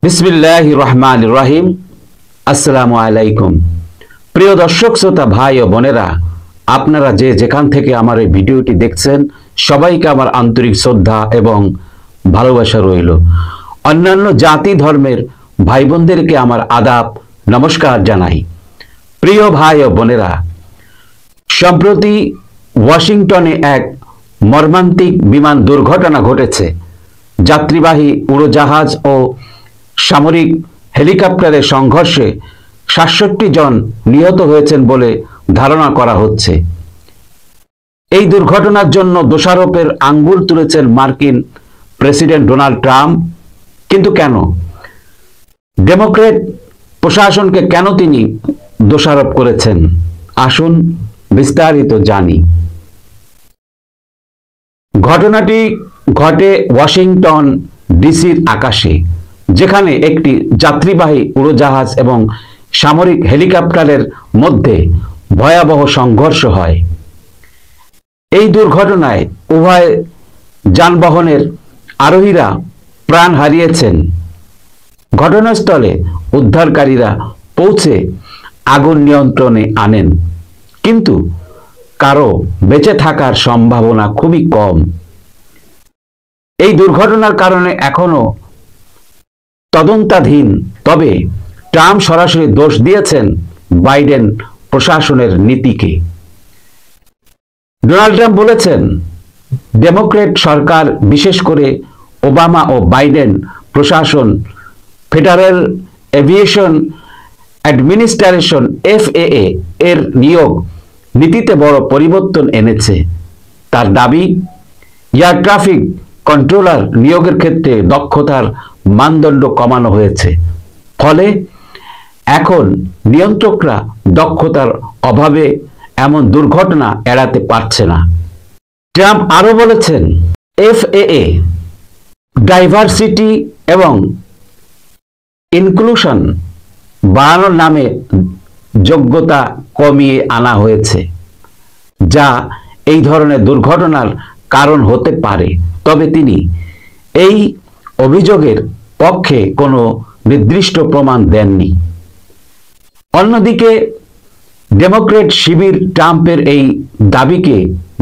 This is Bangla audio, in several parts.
বিসমিল্লাহির রহমানির রহিম। আসসালামু আলাইকুম। প্রিয় দর্শক শ্রোতা ভাই ও বোনেরা, আপনারা যে যেখান থেকে আমার এই ভিডিওটি দেখছেন, সবাইকে আমার আন্তরিক শ্রদ্ধা এবং ভালোবাসা রইল। অন্যান্য জাতি ধর্মের ভাই বোনদেরকে আমার আদাব নমস্কার জানাই। প্রিয় ভাই ও বোনেরা, সম্প্রতি ওয়াশিংটনে এক মর্মান্তিক বিমান দুর্ঘটনা ঘটেছে। যাত্রীবাহী উড়োজাহাজ ও সামরিক হেলিকপ্টারের সংঘর্ষে ৬৭ জন নিহত হয়েছেন বলে ধারণা করা হচ্ছে। এই দুর্ঘটনার জন্য দোষারোপের আঙ্গুল তুলেছেন মার্কিন প্রেসিডেন্ট ডোনাল্ড ট্রাম্প। কিন্তু কেন? ডেমোক্রেট প্রশাসনকে কেন তিনি দোষারোপ করেছেন? আসুন বিস্তারিত জানি। ঘটনাটি ঘটে ওয়াশিংটন ডিসির আকাশে, যেখানে একটি যাত্রীবাহী উড়োজাহাজ এবং সামরিক হেলিকপ্টারের মধ্যে ভয়াবহ সংঘর্ষ হয়। এই দুর্ঘটনায় উভয় যানবাহনের আরোহীরা প্রাণ হারিয়েছেন। ঘটনাস্থলে উদ্ধারকারীরা পৌঁছে আগুন নিয়ন্ত্রণে আনেন, কিন্তু কারো বেঁচে থাকার সম্ভাবনা খুবই কম। এই দুর্ঘটনার কারণে এখনো তদন্তাধীন। তবে ট্রাম্প সরাসরি দোষ দিয়েছেন বাইডেন প্রশাসনের নীতিকে। ডোনাল্ড ট্রাম্প বলেছেন, ডেমোক্রেট সরকার, বিশেষ করে ওবামা ও বাইডেন প্রশাসন ফেডারেল এভিয়েশন অ্যাডমিনিস্ট্রেশন FAA এর নিয়োগ নীতিতে বড় পরিবর্তন এনেছে। তার দাবি, এয়ার ট্রাফিক কন্ট্রোলার নিয়োগের ক্ষেত্রে দক্ষতার মানদণ্ড কমানো হয়েছে। ফলে এখন নিয়ন্ত্রকরা দক্ষতার অভাবে এমন দুর্ঘটনা এড়াতে পারছে না। ট্রাম্প আরো বলেছেন, FAA ডাইভার্সিটি এবং ইনক্লুশন বাড়ানোর নামে যোগ্যতা কমিয়ে আনা হয়েছে, যা এই ধরনের দুর্ঘটনার কারণ হতে পারে। তবে তিনি এই অভিযোগের পক্ষে কোনো নির্দিষ্ট প্রমাণ দেননি। অন্যদিকে ডেমোক্রেট শিবির ট্রাম্পের এই দাবিকে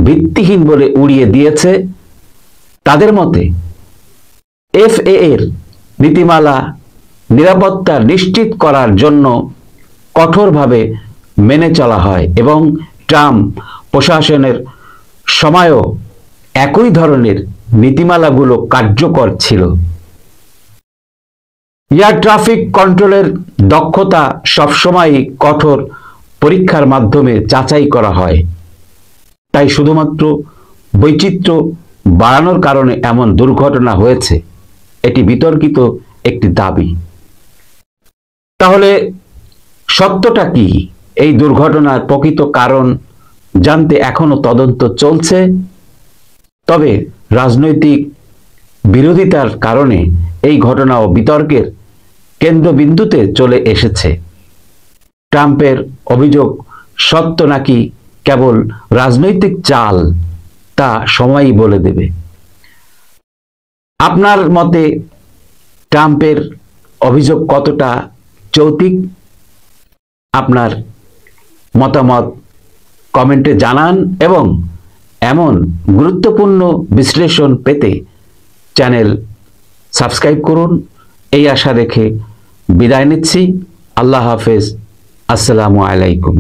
ভিত্তিহীন বলে উড়িয়ে দিয়েছে। তাদের মতে FAA এর নীতিমালা নিরাপত্তা নিশ্চিত করার জন্য কঠোরভাবে মেনে চলা হয় এবং ট্রাম্প প্রশাসনের সময়ও একই ধরনের নীতিমালাগুলো কার্যকর ছিল। এয়ার ট্রাফিক কন্ট্রোলের দক্ষতা সবসময়ই কঠোর পরীক্ষার মাধ্যমে যাচাই করা হয়। তাই শুধুমাত্র বৈচিত্র্য বাড়ানোর কারণে এমন দুর্ঘটনা হয়েছে, এটি বিতর্কিত একটি দাবি। তাহলে সত্যটা কি? এই দুর্ঘটনার প্রকৃত কারণ জানতে এখনো তদন্ত চলছে। তবে রাজনৈতিক বিরোধিতার কারণে এই ঘটনাও বিতর্কের কেন্দ্রবিন্দুতে চলে এসেছে। ট্রাম্পের অভিযোগ সত্য নাকি কেবল রাজনৈতিক চাল, তা সময়ই বলে দেবে। আপনার মতে ট্রাম্পের অভিযোগ কতটা যৌক্তিক? আপনার মতামত কমেন্টে জানান এবং এমন গুরুত্বপূর্ণ বিশ্লেষণ পেতে চ্যানেল সাবস্ক্রাইব করুন। এই আশা রেখে বিদায় নিচ্ছি। আল্লাহ হাফেজ। আসসালামু আলাইকুম।